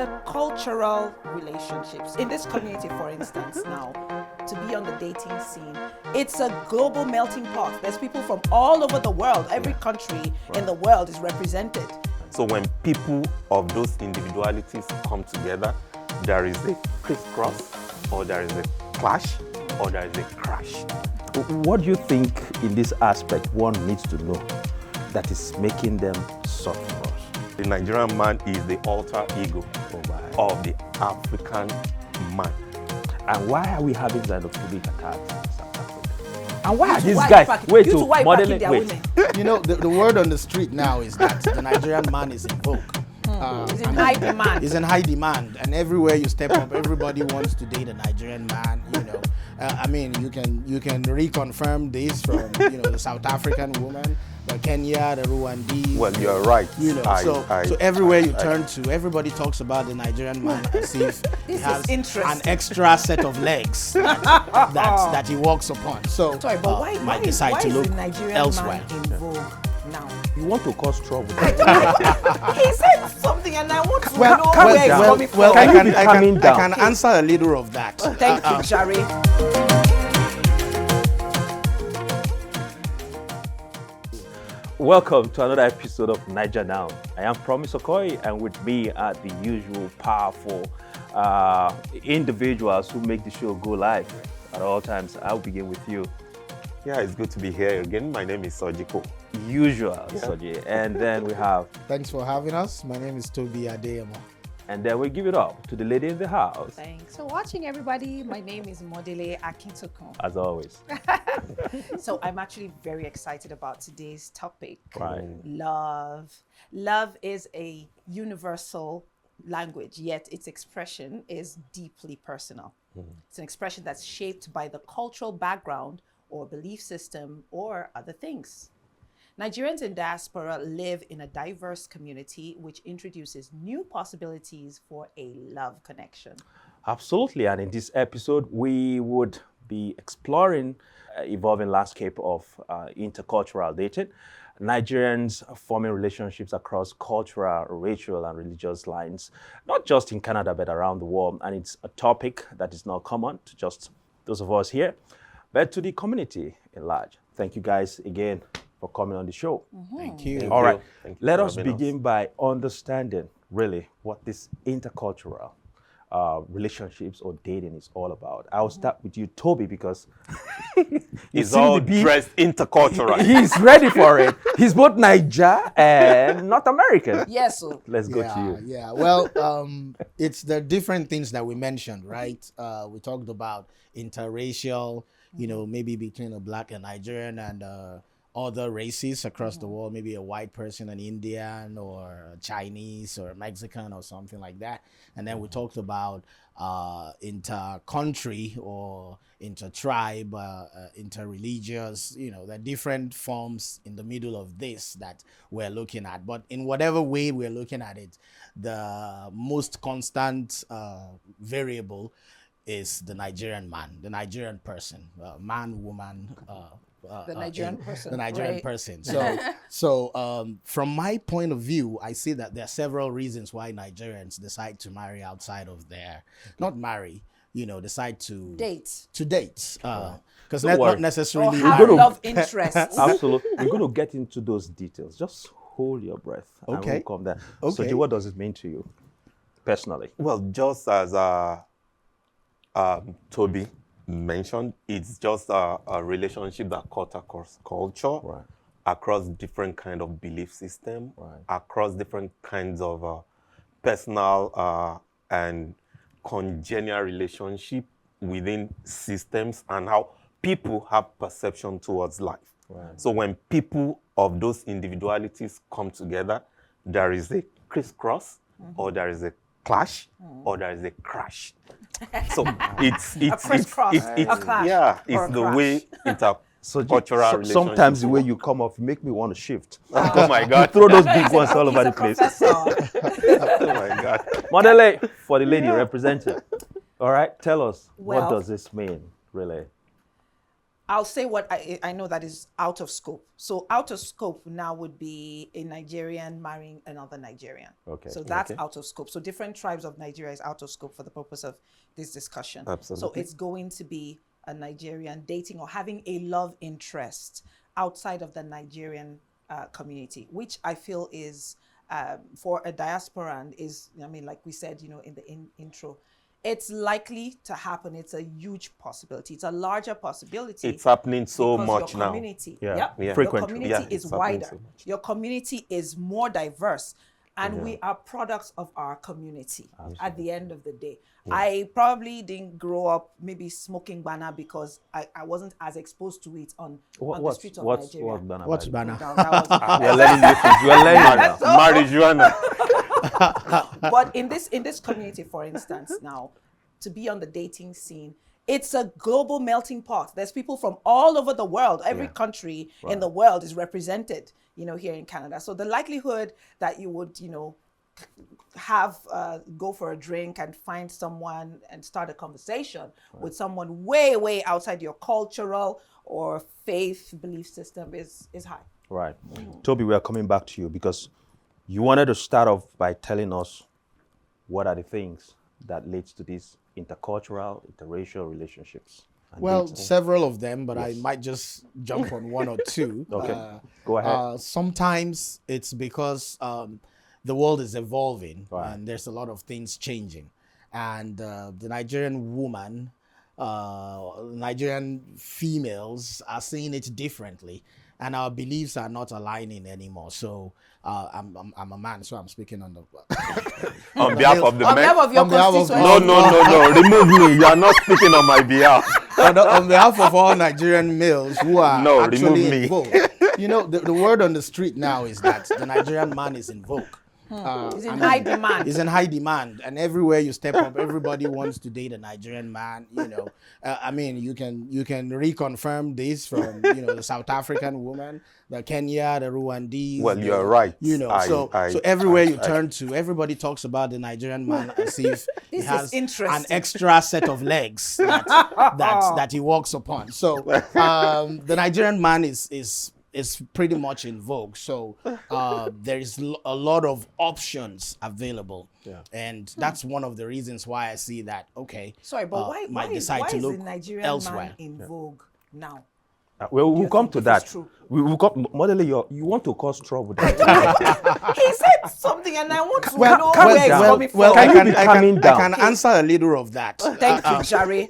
intercultural relationships. In this community, for instance, now, to be on the dating scene, it's a global melting pot. There's people from all over the world. Every country in the world is represented. So when people of those individualities come together, there is a crisscross, or there is a clash, or there is a crash. What do you think in this aspect one needs to know that is making them soft for us? The Nigerian man is the alter ego of the African man. And why are we having xenophobic attacks in South Africa? And why are these Why guys packing- wait you two to why model packing it? their Wait. women? You know, the word on the street now is that the Nigerian man is in vogue. It's in high demand. It's in high demand, and everywhere you step up, everybody wants to date a Nigerian man. You know, I mean, you can reconfirm this from the South African woman, the Kenya, the Rwandese. Well, you're right. You know, so everywhere you turn to, everybody talks about the Nigerian man as if he has an extra set of legs that he walks upon. So Sorry, but why might is decide to the look Nigerian elsewhere. man in vogue now? You want to cause trouble. He said something and I want to know Well, where he's coming from. Can you I be can, calming down? I can answer a little of that. Thank you, Jerry. Welcome to another episode of Niger Now. I am Promise Okoye, and with me are the usual powerful individuals who make the show go live at all times. I'll begin with you. Yeah, it's good to be here again. My name is Sojiko. Usual, Soji. And then we have, Thanks for having us. My name is Toby Adeyemo. and then we give it up to the lady in the house, Thanks for watching, everybody. My name is Modele Akintokun. as always. So I'm actually very excited about today's topic. Right. Love. Love is a universal language, yet its expression is deeply personal. It's an expression that's shaped by the cultural background or belief system or other things. Nigerians in diaspora live in a diverse community which introduces new possibilities for a love connection. Absolutely, and in this episode, we would be exploring evolving landscape of intercultural dating, Nigerians forming relationships across cultural, racial, and religious lines, not just in Canada, but around the world. And it's a topic that is not common to just those of us here, but to the community in large. Thank you guys again for coming on the show. Thank you. All right, Thank you let for us having begin by understanding really what this intercultural relationships or dating is all about. I'll start with you, Toby, because He's all dressed intercultural. he's ready for it. He's both Niger and North American. Yes, so Let's go to you. Yeah. Well, it's the different things that we mentioned, right? We talked about interracial, maybe between a black and Nigerian and other races across the world, maybe a white person, an Indian or a Chinese or a Mexican or something like that. And then we talked about inter-country or inter-tribe, inter-religious, the different forms in the middle of this that we're looking at. But in whatever way we're looking at it, the most constant variable is the Nigerian man, the Nigerian person, man, woman, the Nigerian person. the Nigerian right? person. So from my point of view, I see that there are several reasons why Nigerians decide to marry outside of not marry, decide to Date. Because Don't worry. not necessarily Or have marry. love interests. Absolutely. We're going to get into those details. Just hold your breath. And Okay. we'll come there. Okay. So, what does it mean to you personally? Well, just as Toby mentioned, it's just a relationship that cut across culture, Right. across different kind of belief system, Right. across different kinds of personal and congenial relationship within systems and how people have perception towards life. Right. So when people of those individualities come together, there is a crisscross, or there is a clash, or there is a crash. So it's crisscross, a clash, yeah, or it's a the crash. way So, intercultural relationships. sometimes the way you come off, you make me want to shift. Oh my God! Throw those big ones all He's over a the place. professor. Oh my God! Modele, for the lady representing. All right, tell us, what Well- does this mean, really? I'll say what I know that is out of scope. So out of scope now would be a Nigerian marrying another Nigerian. Okay. So that's out of scope. So different tribes of Nigeria is out of scope for the purpose of this discussion. Absolutely. So it's going to be a Nigerian dating or having a love interest outside of the Nigerian community, which I feel is for a diasporan is, I mean, like we said, in the intro, it's likely to happen. It's a huge possibility. It's a larger possibility. It's happening so because much your now. community, Yeah. Your Frequently. community is it's happening wider. so much. Your community is more diverse. And we are products of our community at the end of the day. I probably didn't grow up maybe smoking bana because I wasn't as exposed to it on the streets of Nigeria. What's banner? We're learning this. We're learning now. Marijuana. But in this community, for instance, now, to be on the dating scene, it's a global melting pot. There's people from all over the world. Every country in the world is represented, here in Canada. So the likelihood that you would, have go for a drink and find someone and start a conversation with someone way, way outside your cultural or faith belief system is high. Right. Toby, we are coming back to you because you wanted to start off by telling us what are the things that leads to these intercultural, interracial relationships. Well, several of them, but I might just jump on one or two. Okay, go ahead. Sometimes it's because the world is evolving and there's a lot of things changing. And the Nigerian woman, Nigerian females are seeing it differently. And our beliefs are not aligning anymore. So I'm a man, so I'm speaking on the On behalf of the On men. behalf of your On behalf of- constituents. No. Remove me. You are not speaking on my behalf. on behalf of all Nigerian males who are actually remove me. in vogue. The word on the street now is that the Nigerian man is in vogue. It's in high demand. It's in high demand, and everywhere you step up, everybody wants to date a Nigerian man. I mean, you can reconfirm this from the South African woman, the Kenya, the Rwandese. Well, you're right. So everywhere you turn to, everybody talks about the Nigerian man as if he This has is interesting. an extra set of legs that he walks upon. So the Nigerian man is pretty much in vogue. So there is a lot of options available. And that's one of the reasons why I see that, Sorry, but why is the Nigerian elsewhere. man in vogue now? We'll come to think that. it's true? We'll come, Modele, you want to cause trouble. He said something and I want to know where he's coming from. Well, Can you be I calming down? can answer a little of that. Thank you, Jare.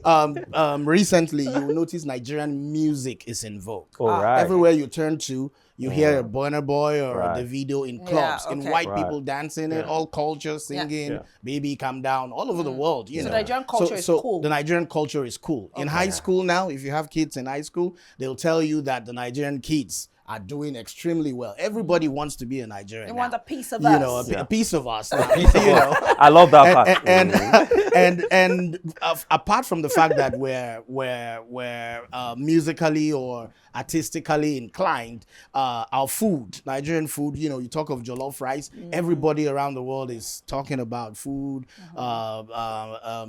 Recently, you will notice Nigerian music is in vogue. All right. Everywhere you turn to, you hear a Burna Boy or a Davido in clubs, in okay. white people dancing it, all cultures singing, Baby Calm Down, all over the world. So Nigerian culture is cool. The Nigerian culture is cool. In high school now, if you have kids in high school, they'll tell you that the Nigerian kids are doing extremely well. Everybody wants to be a Nigerian. They now. want a piece of us. A piece of us. I love that part. And apart from the fact that we're musically or artistically inclined, our food, Nigerian food, you talk of jollof rice, everybody around the world is talking about food.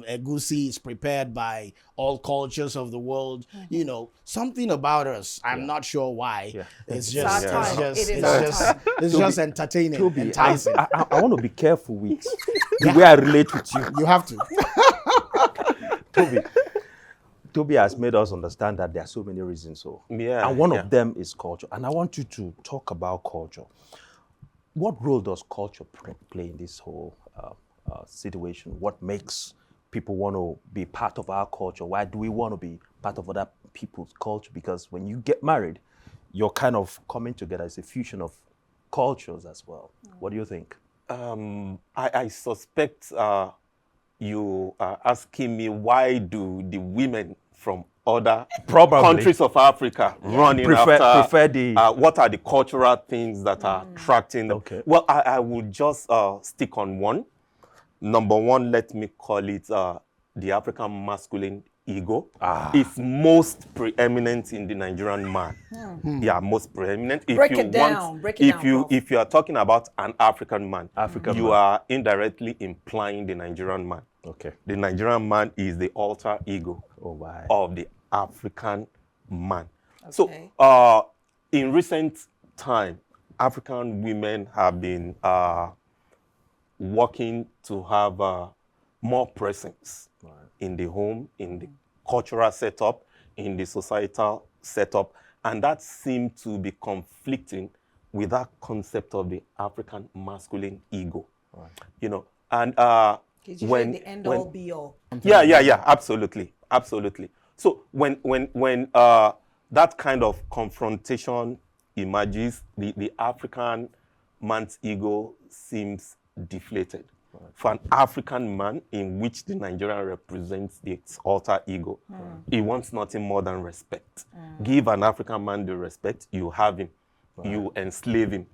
Egusi is prepared by all cultures of the world. Something about us, I'm not sure why. It's just entertaining, Toby, enticing. I want to be careful with the way I relate with you. You have to. Toby has made us understand that there are so many reasons. And one of them is culture. And I want you to talk about culture. What role does culture play in this whole situation? What makes people want to be part of our culture? Why do we want to be part of other people's culture? Because when you get married, you're kind of coming together as a fusion of cultures as well. What do you think? I suspect you are asking me why do the women from other countries of Africa running prefer the what are the cultural things that are attracting them? Okay. Well, I would just stick on one. Number one, let me call it the African masculine ego. It's most preeminent in the Nigerian man. Yeah, most preeminent. Break it down, bro. If you are talking about an African man, you are indirectly implying the Nigerian man. Okay. The Nigerian man is the alter ego of the African man. Okay. So in recent time, African women have been working to have more presence in the home, in the cultural setup, in the societal setup, and that seemed to be conflicting with that concept of the African masculine ego. You know, and It's usually the end all be all. yeah, absolutely. So when that kind of confrontation emerges, the African man's ego seems deflated. For an African man, in which the Nigerian represents its alter ego, he wants nothing more than respect. Give an African man the respect, you have him. You enslave him.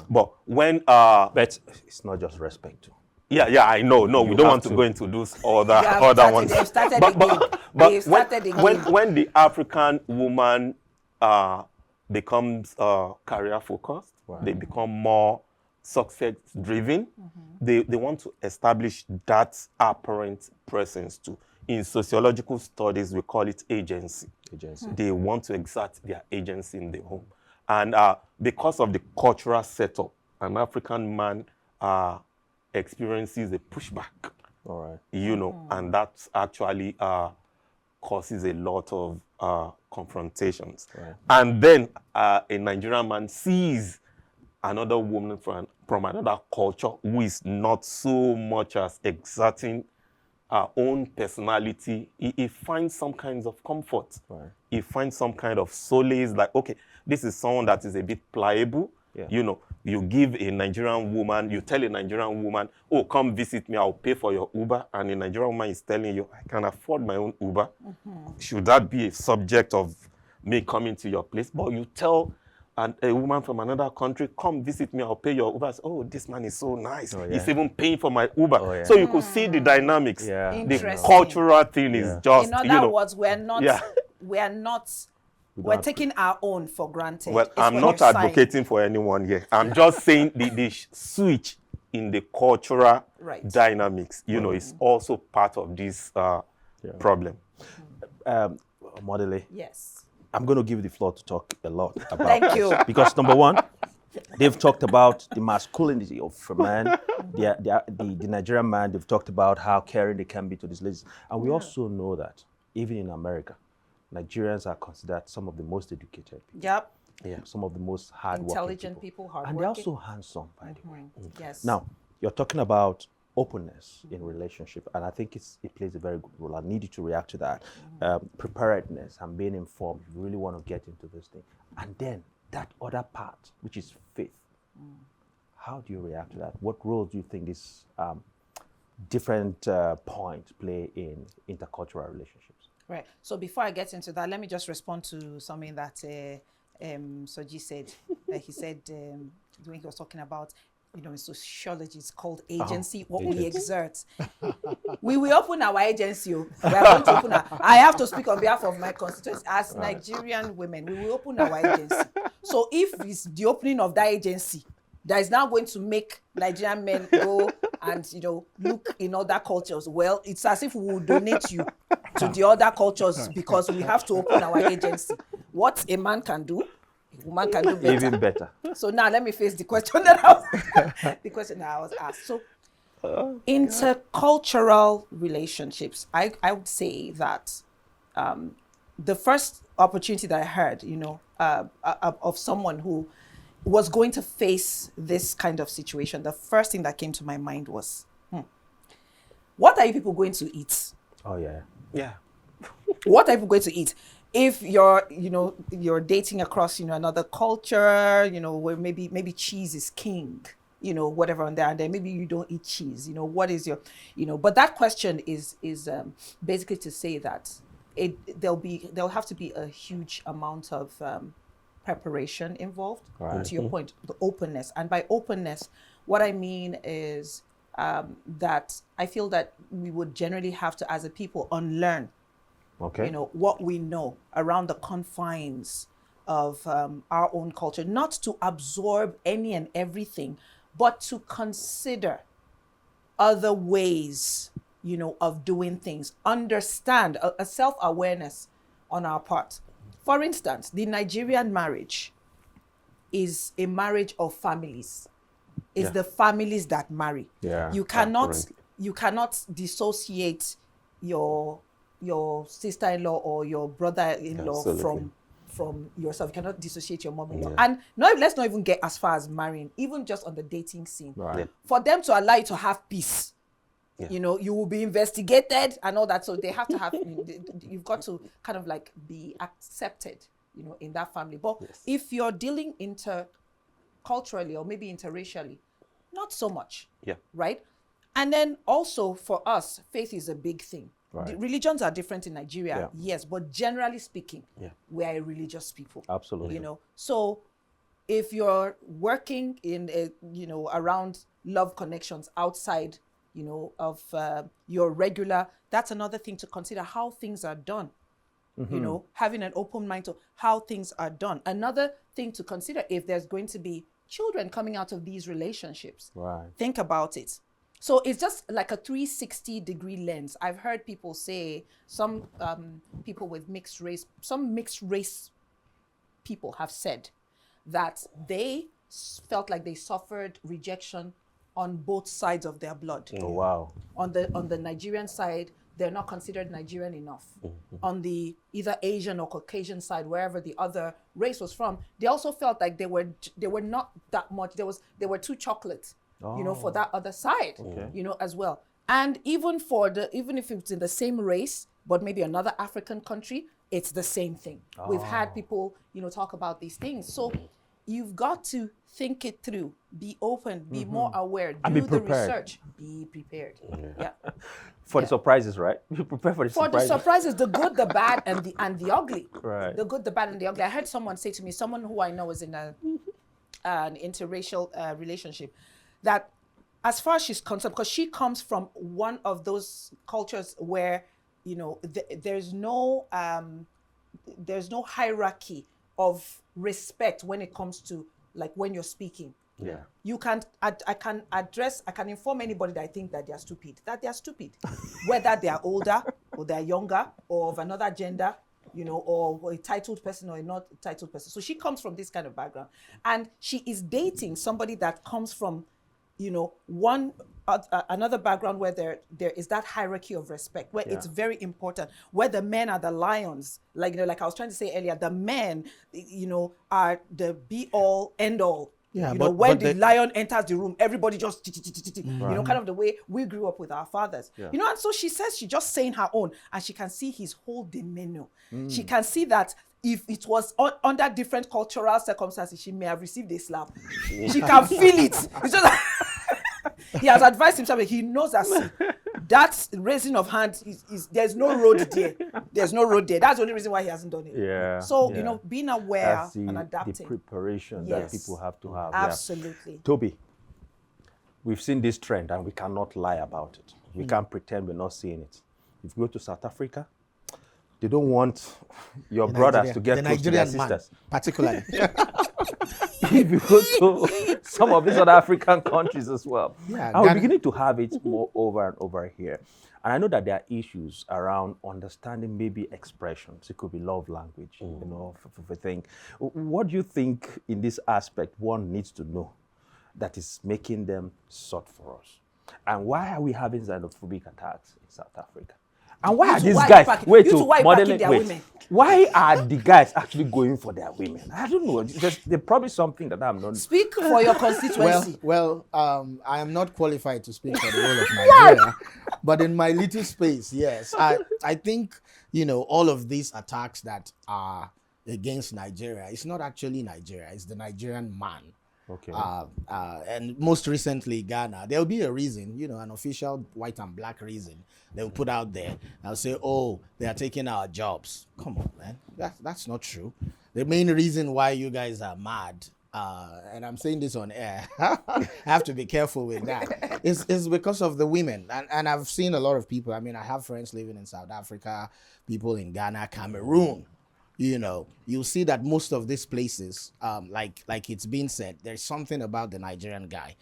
But when But it's not just respect too. yeah, I know. No, we don't want to go into those other ones. They've started But when the African woman becomes career focused, they become more success driven. They want to establish that apparent presence too. In sociological studies, we call it agency. They want to exert their agency in the home, and because of the cultural setup, an African man experiences a pushback. You know, and that actually causes a lot of confrontations. And then a Nigerian man sees another woman from another culture who is not so much as exerting her own personality. He finds some kinds of comfort. He finds some kind of solace, like, okay, this is someone that is a bit pliable. You know, you give a Nigerian woman, you tell a Nigerian woman, oh, come visit me, I'll pay for your Uber. And a Nigerian woman is telling you, I can afford my own Uber. Should that be a subject of me coming to your place? But you tell a woman from another country, come visit me, I'll pay your Uber. Say, oh, this man is so nice. He's even paying for my Uber. So you could see the dynamics. The cultural thing is just, in other words, we're taking our own for granted. Well, I'm not advocating for anyone here. I'm just saying the switch in the cultural dynamics, you know, is also part of this problem. Modele. Yes. I'm going to give you the floor to talk a lot about Thank you. Because number one, they've talked about the masculinity of a man, the Nigerian man. They've talked about how caring they can be to these ladies. And we also know that even in America, Nigerians are considered some of the most educated people. Yep. Yeah, some of the most hardworking Intelligent people, hardworking. And they're also handsome, by the way. Yes. Now, you're talking about openness in relationship, and I think it plays a very good role. I need you to react to that. Preparedness and being informed. You really want to get into this thing. And then that other part, which is faith. How do you react to that? What role do you think these different points play in intercultural relationships? Right. So before I get into that, let me just respond to something that Soji said. He said when he was talking about, you know, in sociology, it's called agency, what we exert. We will open our agency. We are going to open I have to speak on behalf of my constituents. As Nigerian women, we will open our agency. So if it's the opening of that agency that is now going to make Nigerian men go and, you know, look in other cultures, well, it's as if we will donate you to the other cultures because we have to open our agency. What a man can do, a woman can do better. Even better. So now let me face the question that I was asked. So intercultural relationships, I would say that the first opportunity that I heard, you know, of someone who was going to face this kind of situation, the first thing that came to my mind was, what are you people going to eat? Oh, yeah. Yeah. What are you going to eat? If you're dating across, you know, another culture, you know, where maybe cheese is king, you know, whatever on there, and then maybe you don't eat cheese, you know, what is your, you know, but that question is basically to say that there'll have to be a huge amount of preparation involved. To your point, the openness. And by openness, what I mean is that I feel that we would generally have to, as a people, unlearn, you know, what we know around the confines of our own culture, not to absorb any and everything, but to consider other ways, you know, of doing things, understand a self-awareness on our part. For instance, the Nigerian marriage is a marriage of families. It's the families that marry. Yeah, You cannot currently. you cannot dissociate your sister-in-law or your brother-in-law Absolutely. from yourself. You cannot dissociate your mom-in-law. Yeah. And let's not even get as far as marrying, even just on the dating scene. Right. Yeah. For them to allow you to have peace, Yeah. you know, you will be investigated and all that. So they have to have, you've got to kind of like be accepted, you know, in that family. But Yes. if you're dealing interculturally or maybe interracially, not so much. Yeah. Right? And then also for us, faith is a big thing. Right. The religions are different in Nigeria, Yeah. yes, but generally speaking, Yeah. we are a religious people. Absolutely. You know, so if you're working in a, you know, around love connections outside, you know, of your regular, that's another thing to consider, how things are done. You know, having an open mind to how things are done. Another thing to consider, if there's going to be children coming out of these relationships, Right. think about it. So it's just like a 360-degree lens. I've heard people say, some people with mixed race, some mixed race people have said that they felt like they suffered rejection on both sides of their blood. Oh, wow. On the Nigerian side, they're not considered Nigerian enough. On the either Asian or Caucasian side, wherever the other race was from, they also felt like they were not that much. They were too chocolate, you know, for that other side, you know, as well. And even if it's in the same race, but maybe another African country, it's the same thing. We've had people, you know, talk about these things. So you've got to think it through, be open, be more aware, And do be the prepared. research, be prepared. Yeah. For the surprises, right? You prepare for the For the surprises. surprises, the good, the bad, and the ugly. Right. The good, the bad, and the ugly. I heard someone say to me, someone who I know is in an interracial relationship, that as far as she's concerned, because she comes from one of those cultures where, you know, there's no hierarchy of respect when it comes to, like, when you're speaking. Yeah. You can't, I can inform anybody that I think that they are stupid, whether they are older or they are younger or of another gender, you know, or a titled person or a not titled person. So she comes from this kind of background, and she is dating somebody that comes from, you know, another background where there is that hierarchy of respect, where it's very important, where the men are the lions, like, you know, like I was trying to say earlier, the men, you know, are the be all end all. Yeah, you know, but when the- the lion enters the room, everybody just, you know, kind of the way we grew up with our fathers. Yeah. You know, and so she says she's just saying her own, and she can see his whole demeanor. She can see that if it was under different cultural circumstances, she may have received a slap. She can feel it. It's just like he has advised himself, he knows that raising of hand is there's no road there. There's no road there. That's the only reason why he hasn't done it. Yeah. So, yeah. you know, being aware That's and the adapting. preparation Yes. that people have to have. Absolutely. Yeah. Toby, we've seen this trend and we cannot lie about it. We can't pretend we're not seeing it. If you go to South Africa, they don't want your brothers to get the close to their Nigerian man, sisters. particularly. If you go to some of these other African countries as well. Yeah, and we're Ghana- beginning to have it more over and over here. And I know that there are issues around understanding maybe expressions. It could be love language, you know, for thing. What do you think in this aspect one needs to know that is making them sort for us? And why are we having xenophobic attacks in South Africa? And why You are two, these why you guys, packing- wait you two, to why you modeling, packing their wait, women? why are the guys actually going for their women? I don't know. There's probably something that I'm not. Speak for your constituency. Well, I am not qualified to speak for the whole of Nigeria, but in my little space, yes, I think, you know, all of these attacks that are against Nigeria, it's not actually Nigeria, it's the Nigerian man. Okay. And most recently Ghana. There'll be a reason, you know, an official white and black reason they'll put out there. They'll say, oh, they are taking our jobs. Come on, man. That's not true. The main reason why you guys are mad, and I'm saying this on air, I have to be careful with that, is because of the women. And I've seen a lot of people. I mean, I have friends living in South Africa, people in Ghana, Cameroon. You know, you'll see that most of these places, like it's been said, there's something about the Nigerian guy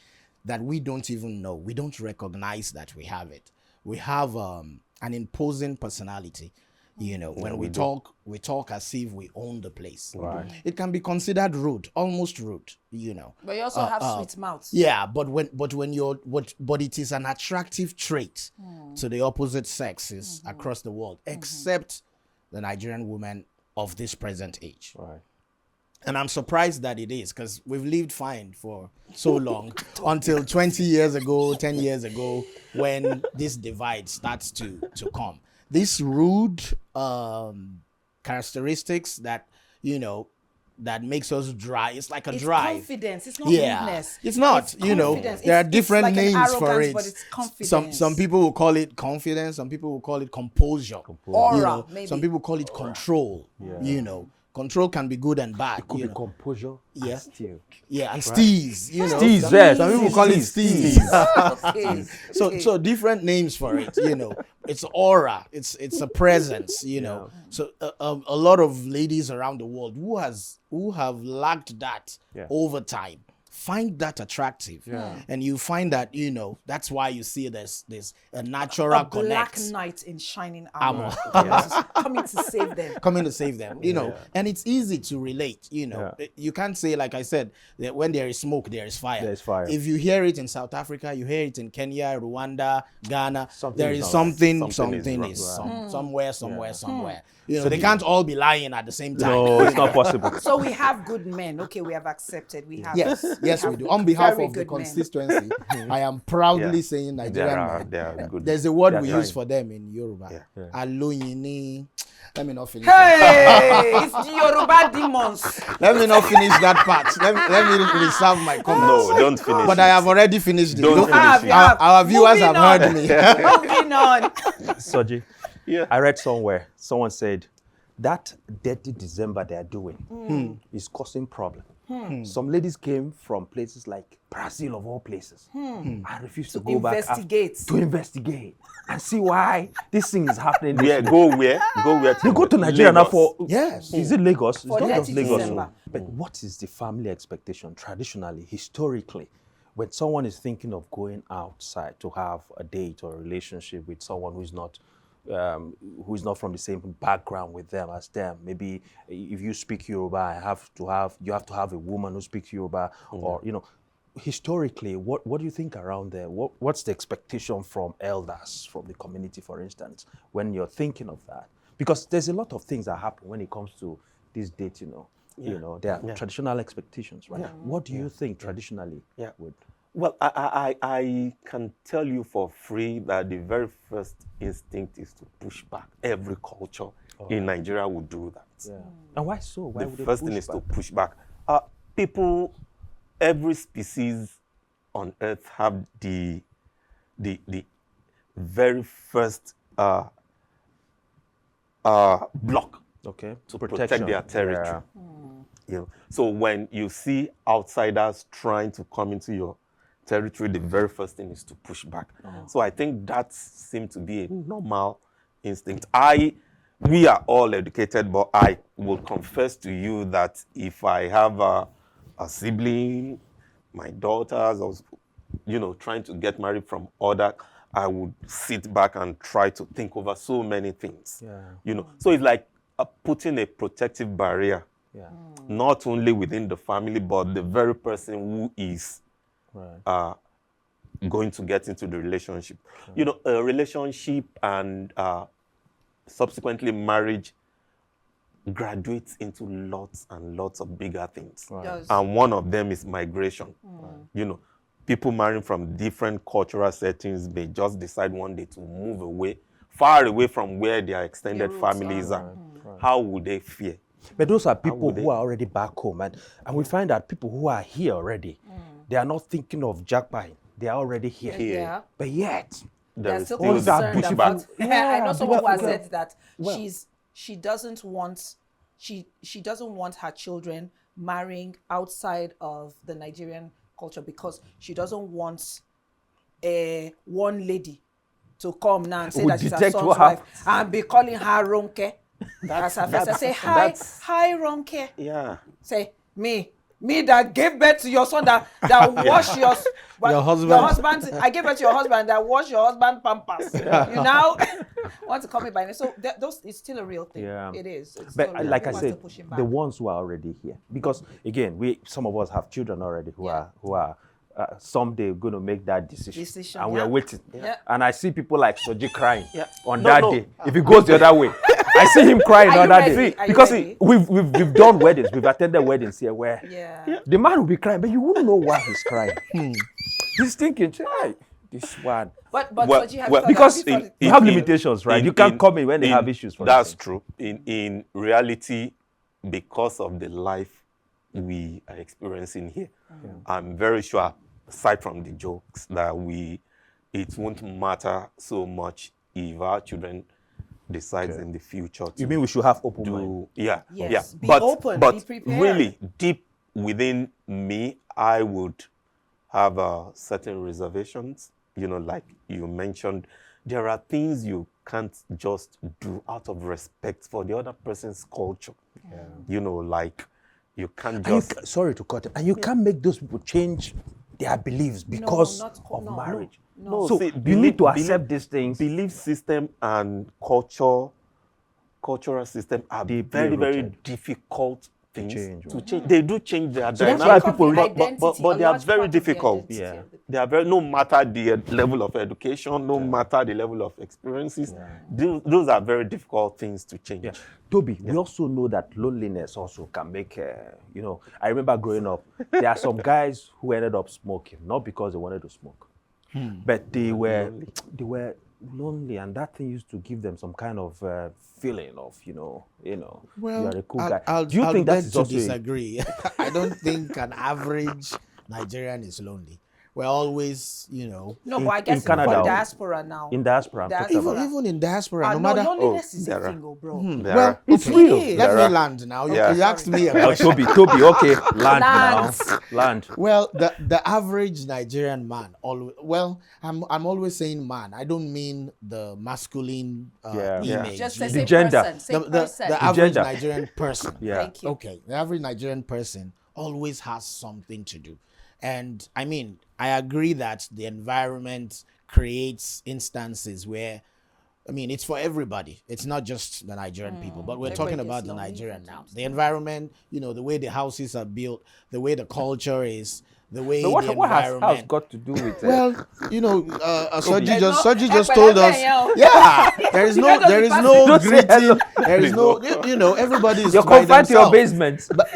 that we don't even know. We don't recognize that we have it. We have an imposing personality. You know, when we we do. talk as if we own the place. Right. It can be considered rude, almost rude, you know. But you also have sweet mouths. Yeah, but it is an attractive trait to the opposite sexes across the world, except the Nigerian women of this present age. Right. And I'm surprised that it is, because we've lived fine for so long until 20 years ago, 10 years ago, when this divide starts to come. These rude characteristics that, you know, that makes us dry. It's like a It's drive. confidence. It's not Yeah, rudeness. it's not. You know, confidence. there are It's different like an names for arrogance, it. but it's confidence. Some people will call it confidence. Some people will call it composure. Aura, You know, maybe. some people call it control. You know, control can be good and bad. Could you be know. composure. Yeah. And still. Yeah, and steez. You know, Steez, some, yes. some people call it steez. Okay. So different names for it. You know, it's aura. It's a presence. You know, so a lot of ladies around the world who have lacked that over time find that attractive. And you find that, you know, that's why you see there's a natural A black connect knight in shining Armor. armor coming to save them. coming to save them, you know. And it's easy to relate, you know. You can't say, like I said, that when there is smoke, there is fire. There is fire. If you hear it in South Africa, you hear it in Kenya, Rwanda, Ghana, Something there is is not something wrong. somewhere. You know, they can't all be lying at the same time. No, it's not possible. So we have good men. Okay, we have accepted. We have Yes, we do. On behalf very of the good men. constituency, I am proudly saying Nigerian They men. are good. There's a word we They're use trying. for them in Yoruba. Aloyini. Let me not finish. Hey, it's the Yoruba demons. Let me not finish that part. Let me reserve my comments. No, don't finish. But I have already finished it. Don't Look, finish it. our viewers Moving have on. heard me. Moving on. Soji, Yeah. I read somewhere, someone said, that dirty December they are doing is causing problem. Some ladies came from places like Brazil, of all places, and refused to go back investigate. to investigate and see why this thing is happening. Where go where? Go where? They go to Nigeria now for Yes. Is it Lagos? For It's not just dirty Lagos. December. But what is the family expectation traditionally, historically, when someone is thinking of going outside to have a date or a relationship with someone who is not from the same background with them as them? Maybe if you speak Yoruba, you have to have a woman who speaks Yoruba, or you know. Historically, what do you think around there? What's the expectation from elders, from the community, for instance, when you're thinking of that? Because there's a lot of things that happen when it comes to this date, you know. You know, there are traditional expectations, right? What do you think traditionally would? Well, I can tell you for free that the very first instinct is to push back. Every culture in Nigeria would do that. Yeah. And why so? Why The would they first push thing is back? to push back. People, every species on earth have the very first block Okay. to protect their territory. Yeah. You know, so when you see outsiders trying to come into your territory, the very first thing is to push back. So I think that seems to be a normal instinct. We are all educated, but I will confess to you that if I have a sibling, my daughters, or you know, trying to get married from other, I would sit back and try to think over so many things. Yeah. You know, so it's like putting a protective barrier, Yeah. not only within the family, but the very person who is Right. going to get into the relationship. You know, a relationship and subsequently marriage graduates into lots and lots of bigger things. Yes. And one of them is migration. You know, people marrying from different cultural settings may just decide one day to move away, far away from where their extended roots families are. How would they fare? But those are people would who are already back home, and we find that people who are here already, they are not thinking of jackpotting. They are already here. Yeah. But yet, There They're is still still that concerned pushback. about. I know someone who has well, said that she doesn't want her children marrying outside of the Nigerian culture because she doesn't want one lady to come now and say Who that she's her detect son's what wife happens. and be calling her Ronke. That's her first. I say hi Ronke. Yeah. Say me that gave birth to your son that wash your husband. Your husband. I gave birth to your husband that wash your husband pampers. You know, want to call me by name. So those it's still a real thing. Yeah. It is. It's But still real. like I People are said, still pushing back. the ones who are already here, because again, some of us have children already who are someday going to make that decision, and we are waiting. Yeah. And I see people like Soji crying on No, that no. day. If it goes the other way, I see him crying Are on you that ready? day Are you because ready? we've done weddings, we've attended weddings here where Yeah. the man will be crying, but you wouldn't know why he's crying. He's thinking, hey, this one. But Well, you have well, thought because that- have you thought You it- have limitations, right? You can't come in when they have issues. For That's instance. true. In reality, because of the life we are experiencing here, I'm very sure, aside from the jokes, that it won't matter so much if our children decides in the future to You mean we should have open mind? do yeah Yes, be but open, but be prepared. really deep within me, I would have certain reservations. Like you mentioned, there are things you can't just do out of respect for the other person's culture. Like you can't just Sorry to cut it. And you can't make those people change their beliefs because of marriage. no. So See, you need to accept these things. Belief system and cultural system are Deeply very, very rooted. difficult things change, to change. They do change their So that's dynamic, why people but they are very difficult. Yeah. They are very, no matter the level of education, no matter the level of experiences, those are very difficult things to change. Yeah. Toby, we also know that loneliness also can make, I remember growing up, there are some guys who ended up smoking, not because they wanted to smoke, but they were lonely, and that thing used to give them some kind of feeling of, Well, you are a cool guy. I'll Do you think that beg is to also disagree? I don't think an average Nigerian is lonely. We're always, No, but I in guess in Canada, diaspora now. in diaspora? I'm talking Diaspora. about. even in diaspora, no no, matter. loneliness is a there are. thing, bro. There Well, are. It's okay, real. Let There me are. land now. Yeah. You asked me a Oh, question. Toby, okay, land Land. now, land. Well, the average Nigerian man always. Well, I'm always saying man. I don't mean the masculine image. Just you say The same gender. person. Same the person. average gender. Nigerian person. Yeah. Thank you. Okay, the average Nigerian person always has something to do. And I mean, I agree that the environment creates instances where, I mean, it's for everybody. It's not just the Nigerian people, but we're talking Everybody about is the lonely Nigerian now. sometimes. The environment, the way the houses are built, the way the culture is, the way But the what has environment. house got to do with it? Well, Soji just Epe told us. lepe, Yeah, there is You no don't there is pass no it. Don't say hello. greeting. There is no. Everybody is You're by confined to your themselves. basement. But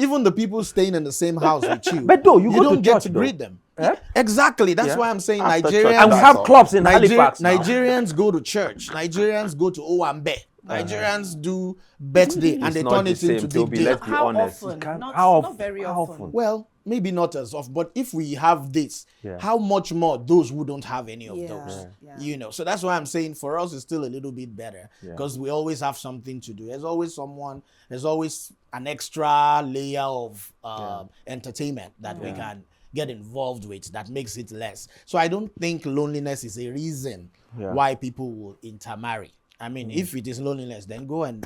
even the people staying in the same house with you. But though, you go to don't get church, to though. greet them. Eh? Exactly. That's Yeah. why I'm saying After church, Nigerians. And we That's have all. clubs in Halifax now. Nigerians go to church. Nigerians go to Owambe. Nigerians do birthday and they It's not turn the it same, into big Toby. deal. Let's be How honest. often? You can't- Not- how not very how often. Well, maybe not as often, but if we have this, how much more those who don't have any of Yeah. those? Yeah. So that's why I'm saying for us it's still a little bit better because we always have something to do. There's always someone, there's always an extra layer of entertainment that we can get involved with that makes it less. So I don't think loneliness is a reason why people will intermarry. I mean, if it is loneliness, then go and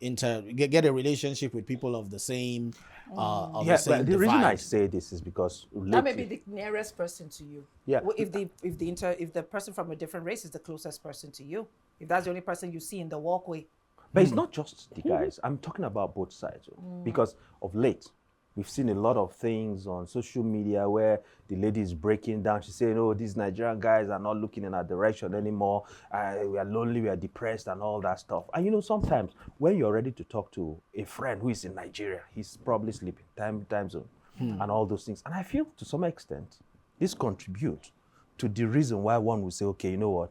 get a relationship with people of the same the same but the reason I divide. say this is because That may lately, be the nearest person to you. Yeah. Well, if the person from a different race is the closest person to you, if that's the only person you see in the walkway. but it's not just the guys. I'm talking about both sides. Because of late, we've seen a lot of things on social media where the lady is breaking down. She's saying, oh, these Nigerian guys are not looking in our direction anymore. We are lonely, we are depressed and all that stuff. And sometimes when you're ready to talk to a friend who is in Nigeria, he's probably sleeping, time zone, and all those things. And I feel to some extent, this contributes to the reason why one will say, okay, you know what,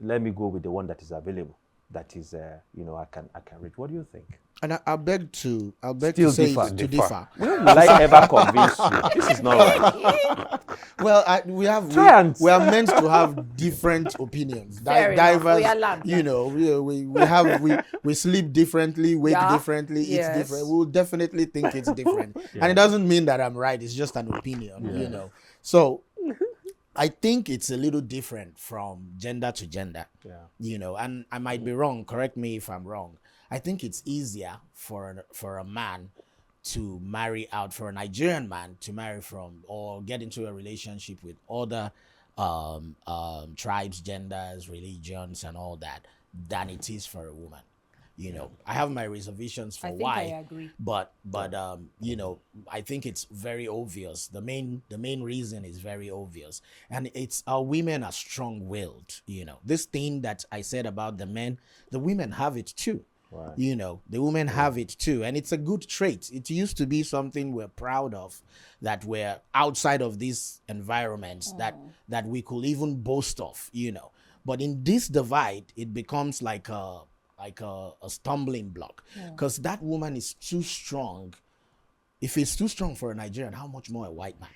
let me go with the one that is available. That is, I can read. What do you think? And I beg to Still say differ. to differ. Will I ever convince you? This is not right. Well, we are meant to have different opinions. Fair enough. Diverse. We are land. We sleep differently, wake differently, Yes. it's different. We'll definitely think it's different, and it doesn't mean that I'm right. It's just an opinion, So I think it's a little different from gender to gender. And I might be wrong. Correct me if I'm wrong. I think it's easier for a man to marry out, for a Nigerian man to marry from or get into a relationship with other tribes, genders, religions, and all that than it is for a woman. You know, I have my reservations for I think why. I agree. But you know, I think it's very obvious. The main reason is very obvious, and it's our women are strong-willed. You know, this thing that I said about the men, the women have it too. Right. You know, the women have it too, and it's a good trait. It used to be something we're proud of, that we're outside of these environments that we could even boast of. You know, but in this divide, it becomes like a stumbling block, because that woman is too strong. If it's too strong for a Nigerian, how much more a white man?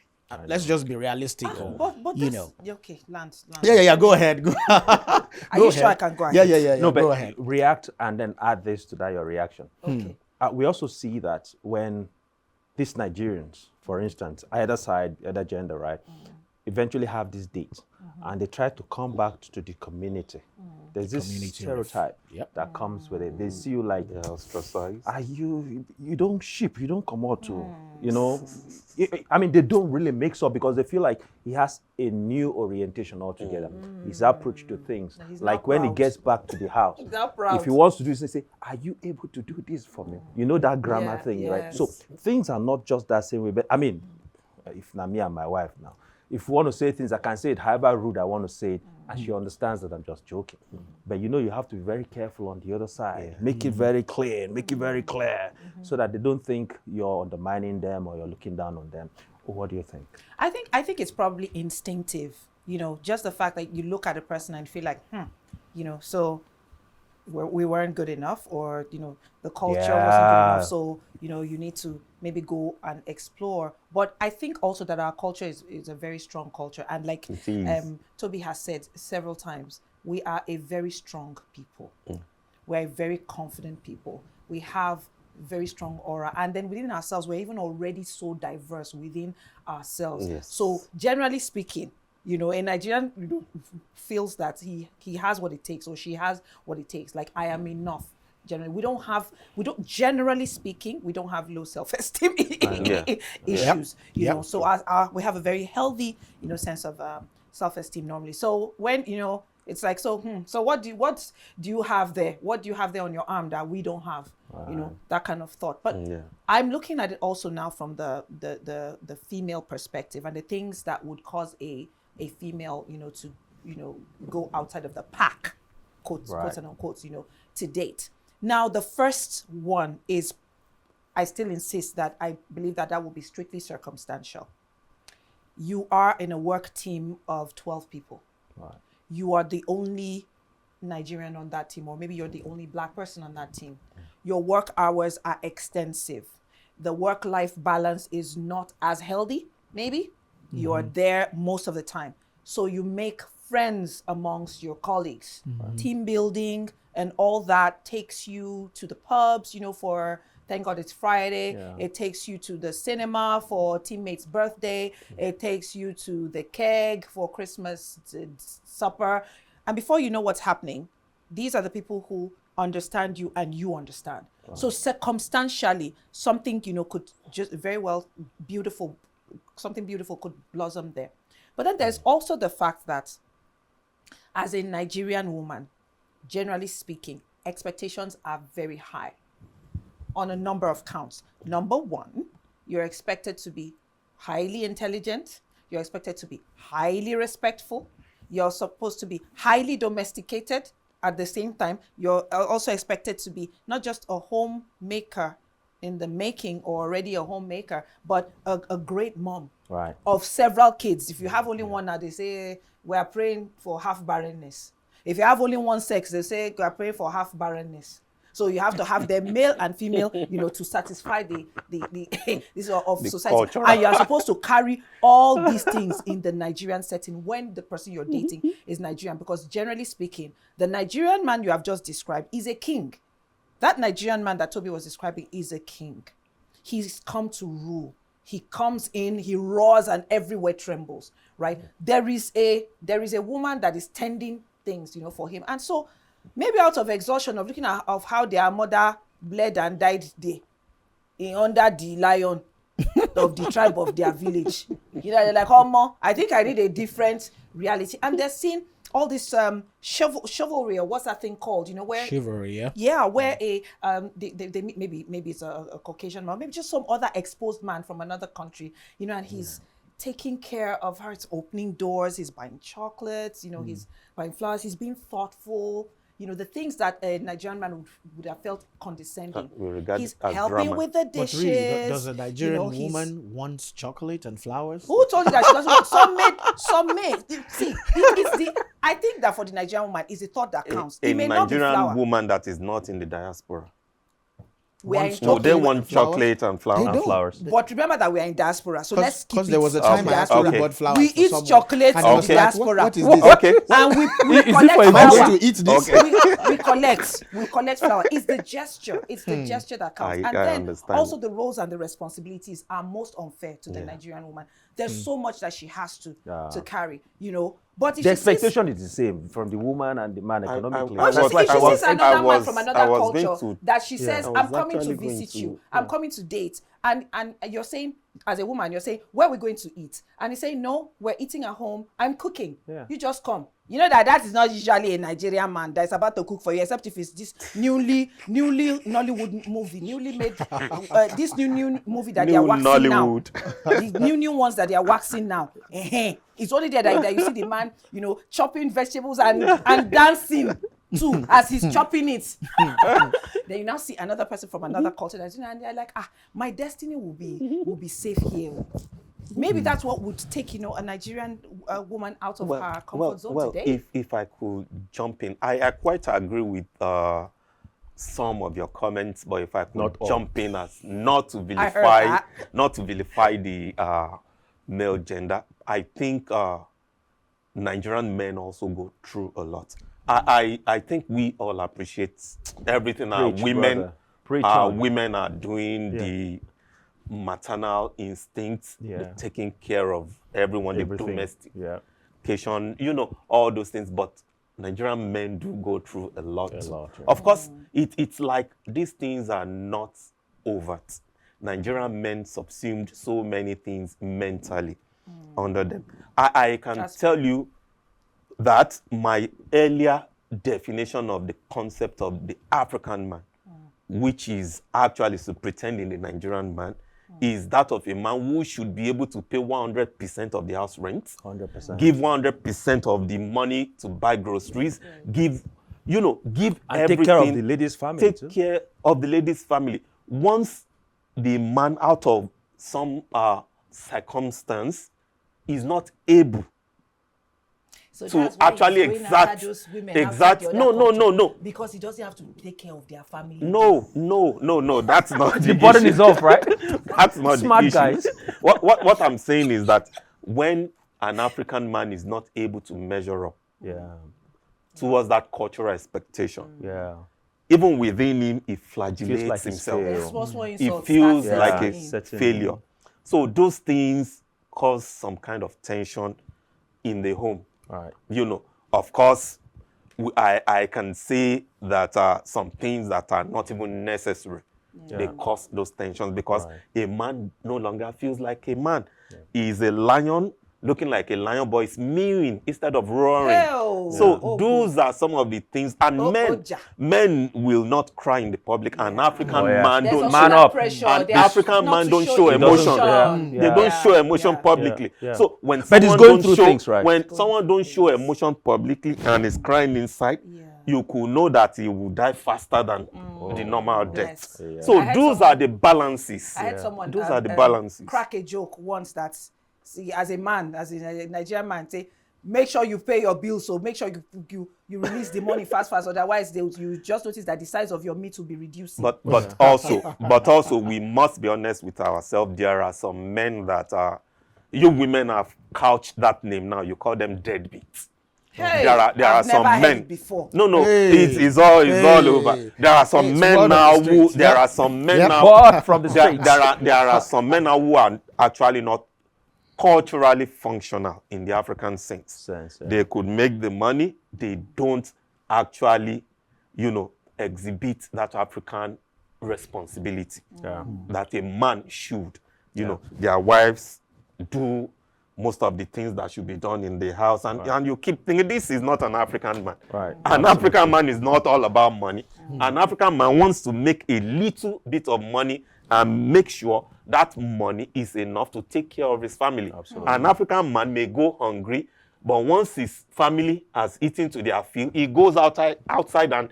Let's just be realistic. But you this- know. Okay, Lance. Yeah. Go ahead. Go. Are you sure I can go ahead? Yeah. No, but Go ahead. react and then add this to that, your reaction. Okay. We also see that when these Nigerians, for instance, either side, either gender, right, eventually have this date and they try to come back to the community. There's this community stereotype Yep. that comes with it. They see you like, Ostracized. are you don't ship, you don't come out to, you know. I mean, they don't really mix up because they feel like he has a new orientation altogether. His approach to things. He's Like not when he proud. gets back to the house, He's not proud. if he wants to do this, they say, are you able to do this for me? You know that grammar Yeah, thing, right? yes. So things are not just that same way. But I mean, if not me and my wife now, if we want to say things, I can say it however rude I want to say it, and she understands that I'm just joking. But you know, you have to be very careful on the other side. Make it very clear, make it very clear, so that they don't think you're undermining them or you're looking down on them. Or what do you think? I think it's probably instinctive. You know, just the fact that you look at a person and feel like, you know, so we weren't good enough, or you know, the culture wasn't good Yeah. enough. So you know, you need to maybe go and explore. But I think also that our culture is a very strong culture, and like It is. Toby has said several times, we are a very strong people. We're a very confident people. We have very strong aura, and then within ourselves, we're even already so diverse within ourselves. Yes. So generally speaking, you know, a Nigerian, you know, feels that he has what it takes, or she has what it takes. Like, I am enough. Generally, generally speaking, we don't have low self-esteem issues. You know, so we have a very healthy, you know, sense of self-esteem normally. So when, you know, it's like, so what do you have there? What do you have there on your arm that we don't have? You know, that kind of thought. But I'm looking at it also now from the female perspective, and the things that would cause a female, you know, to, you know, go outside of the pack, quotes and unquotes, you know, to date. Now, the first one is, I still insist that I believe that will be strictly circumstantial. You are in a work team of 12 people. Right. You are the only Nigerian on that team, or maybe you're the only Black person on that team. Your work hours are extensive. The work-life balance is not as healthy, maybe. You're there most of the time. So you make friends amongst your colleagues. Team building and all that takes you to the pubs, you know, for, thank God it's Friday. Yeah. It takes you to the cinema for teammate's birthday. It takes you to the keg for Christmas supper. And before you know what's happening, these are the people who understand you and you understand. So circumstantially, something, you know, could just very well something beautiful could blossom there. But then there's also the fact that as a Nigerian woman, generally speaking, expectations are very high on a number of counts. Number one, you're expected to be highly intelligent. You're expected to be highly respectful. You're supposed to be highly domesticated. At the same time, you're also expected to be not just a homemaker in the making or already a homemaker, but a great mom of several kids. If you have only one now, they say, we are praying for half barrenness. If you have only one sex, they say, we are praying for half barrenness. So you have to have the male and female, you know, to satisfy the this of The society. cultural. And you are supposed to carry all these things in the Nigerian setting when the person you're dating is Nigerian. Because generally speaking, the Nigerian man you have just described is a king. That Nigerian man that Toby was describing is a king. He's come to rule. He comes in, he roars, and everywhere trembles, right? There is a woman that is tending things, you know, for him. And so maybe out of exhaustion of looking at of how their mother bled and died there, under the lion of the tribe of their village. You know, they're like, oh, I think I need a different reality, and they're seeing all this chivalry, or what's that thing called? You know, where Chivalry, yeah. yeah, where a they maybe it's a Caucasian man, maybe just some other exposed man from another country, you know, and he's taking care of her. It's opening doors. He's buying chocolates. You know, he's buying flowers. He's being thoughtful. You know, the things that a Nigerian man would have felt condescending. He's helping drama. with the But dishes. really, does a Nigerian you know, woman want chocolate and flowers? Who told you that she doesn't want some made? See, I think that for the Nigerian woman, it's the thought that counts. A It may not be Nigerian flower. woman that is not in the diaspora. We are in No, they chocolate. want chocolate and flowers. And flowers. But remember that we are in diaspora, so let's keep it. Because there was a time I actually Okay. bought flowers. We for eat someone, chocolate and he in was the like, diaspora. What is this? Okay. And we Is it collect for Am I flower. going to eat this? Okay. We collect flower. It's the gesture. It's the gesture that counts. I And then understand. also the roles and the responsibilities are most unfair to the Nigerian woman. There's so much that she has to carry, you know. But if The she sees- expectation is the same from the woman and the man economically. I If she was- sees another man from I another was going culture to- that she says, I I'm was coming to actually going visit to- you, I'm coming to date, and you're saying, as a woman, you're saying, where are we going to eat? And he's saying, no, we're eating at home, I'm cooking. Yeah. You just come. You know that is not usually a Nigerian man that is about to cook for you, except if it's this newly Nollywood movie, newly made, this new movie that they are New waxing Nollywood. now. The new ones that they are waxing now. It's only there that you see the man, you know, chopping vegetables and dancing too as he's chopping it. Then you now see another person from another culture that's, and they're like, my destiny will be safe here. Maybe that's what would take, you know, a Nigerian woman out of her comfort zone today. If I could jump in, I quite agree with some of your comments, but if I could Not all. jump in as not to heard vilify that. the male gender, I think Nigerian men also go through a lot. I think we all appreciate everything our Preach, women brother. Preach on. women are doing, the maternal instincts, the taking care of everyone, the Everything. domestication, you know, all those things. But Nigerian men do go through a lot. Yeah. Of course, it's like these things are not overt. Nigerian men subsumed so many things mentally under them. I can tell you that my earlier definition of the concept of the African man, which is actually to pretend in the Nigerian man, is that of a man who should be able to pay 100% of the house rent, 100%. give 100% of the money to buy groceries, give And everything. take care of the lady's family Take too. care of the lady's family. Once the man, out of some circumstance, is not able So to that's why actually he's going after exact- those women exact- outside the no, other no, culture, no, no. because he doesn't have to take care of their family. No, that's not the The burden issue. is off, right? That's not Smart the issue. guys. What I'm saying is that when an African man is not able to measure up towards that cultural expectation, even within him, he flagellates like he's himself. failed. He feels starts like setting a in. Setting failure. So those things cause some kind of tension in the home. Right. You know, of course, I can say that some things that are not even necessary, they cause those tensions because a man no longer feels like a man. He's a lion looking like a lion, but it's mewing instead of roaring. Hell. So those are some of the things. And Oja. men will not cry in the public. An African yeah. man There's don't also Man that up. pressure. An They are African not man to don't show show emotion. emotion. They don't show emotion publicly. Yeah. So when But he's someone going don't through show, things, right? when someone don't show emotion publicly and is crying inside, you could know that he will die faster than the normal death. Yes. So I heard those someone- are the balances. I had someone Those are the balances. crack a joke once that, see, as a man, as a Nigerian man, say, make sure you pay your bills, so make sure you release the money fast, otherwise you just notice that the size of your meat will be reducing. But also we must be honest with ourselves. There are some men that you women have couched that name now. You call them deadbeats. Hey, there are I've some never heard men. it before. No, Hey. it's all over. There are some It's men word now on the who streets. there Yep. are some men Yep. now. But from the There streets. are some men now who are actually not culturally functional in the African sense. They could make the money. They don't actually, exhibit that African responsibility that a man should. Their wives do most of the things that should be done in the house. And you keep thinking, this is not an African man. Right. An African man is not all about money. An African man wants to make a little bit of money and make sure that money is enough to take care of his family. Absolutely. An African man may go hungry, but once his family has eaten to their fill, he goes outside and,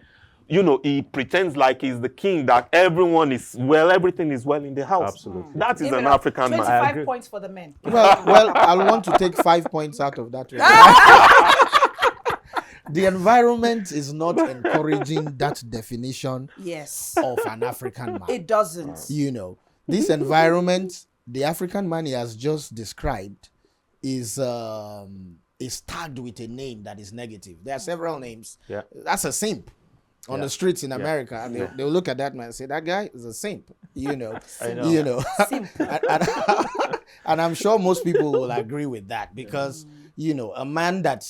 he pretends like he's the king, that everyone is well, everything is well in the house. Absolutely. That is Give an it up. African man. 25 points for the men. Well, I'll want to take 5 points out of that. The environment is not encouraging that definition Yes. of an African man. It doesn't. This environment, the African man he has just described, is tagged with a name that is negative. There are several names. Yeah. That's a simp on the streets in America, and they'll look at that man and say, that guy is a simp. I know. Simp. And I'm sure most people will agree with that, because a man that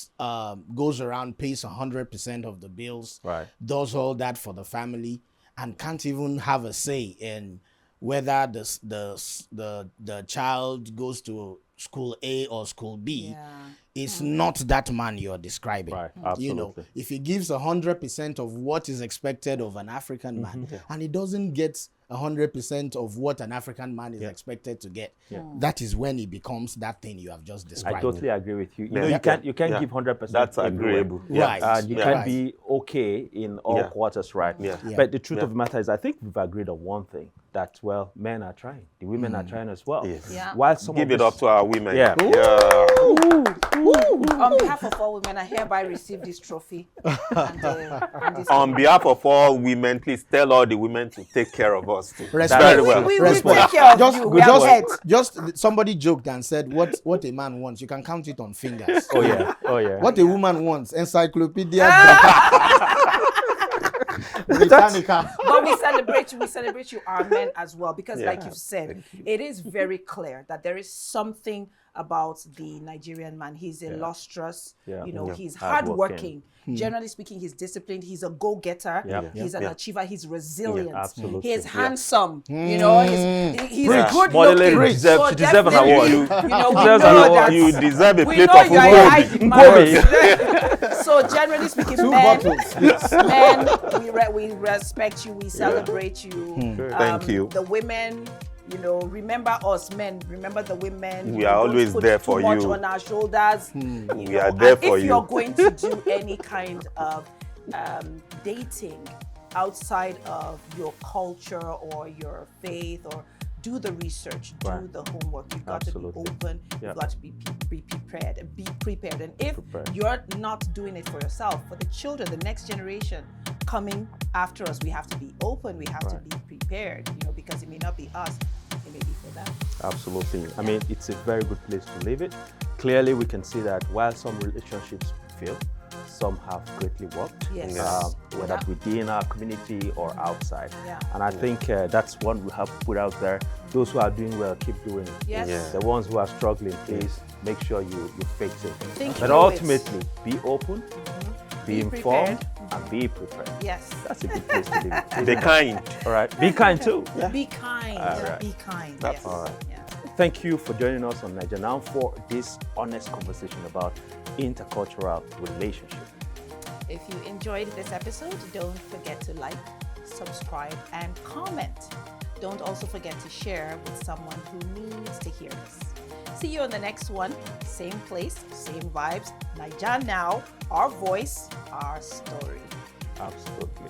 goes around, pays 100% of the bills, Right. does all that for the family, and can't even have a say in whether the child goes to school A or school B. It's not that man you're describing. Right, absolutely. If he gives 100% of what is expected of an African man, and he doesn't get 100% of what an African man is expected to get, that is when he becomes that thing you have just described. I totally agree with you. Yeah. You can't give 100%. That's everywhere. agreeable. Right. And you Yeah. can Right. be okay in all quarters, right? Yeah. But the truth of the matter is, I think we've agreed on one thing, that, well, men are trying. The women are trying as well. Yes. Yeah. While some Give of it us- up to our women. Yeah. On behalf of all women, I hereby receive this trophy. And this On behalf of all women, please tell all the women to take care of us too. Respect. Very well. we Respect. take care of you. We are heads. Just somebody joked and said, what a man wants, you can count it on fingers. Oh, yeah. Oh, yeah. What a woman wants, Encyclopedia Britannica. But we celebrate you, our men as well, because like you've said, it is very clear that there is something about the Nigerian man. He's illustrious, he's hardworking. Generally speaking, he's disciplined, he's a go-getter, he's an achiever, he's resilient, absolutely. he is handsome, he's good Model looking. she deserves an award. We Deserves know an that award. You deserve a we plate know of you are a high Ugomi. demand. So generally speaking, Two men, bottles. we respect you, we celebrate you. Thank you. The women, remember us men, remember the women. We are Don't always put there too for much you. on our shoulders. We are there and for if you. you're going to do any kind of dating outside of your culture or your faith, or do the research, do the homework. You've got Absolutely. to be open. Yeah. You've got to be prepared and be prepared. And if you're not doing it for yourself, for the children, the next generation coming after us, we have to be open. We have to be prepared. Because it may not be us, it may be for them. Absolutely. I mean, it's a very good place to leave it. Clearly, we can see that while some relationships fail, some have greatly worked, Yes. whether within our community or outside. Yeah. And I think that's one we have put out there. Those who are doing well, keep doing it. Yes. Yeah. The ones who are struggling, please make sure you fix it. Think But through it. ultimately, be open, be Be informed, prepared. and be prepared. Yes. That's a good place to leave it. Be kind. All right. Be kind too. Be kind. right. Be kind. That's yes. all right. Yeah. Thank you for joining us on Niger Now for this honest conversation about intercultural relationship. If you enjoyed this episode, don't forget to like, subscribe, and comment. Don't also forget to share with someone who needs to hear this. See you on the next one. Same place, same vibes. Niger Now, our voice, our story. Absolutely.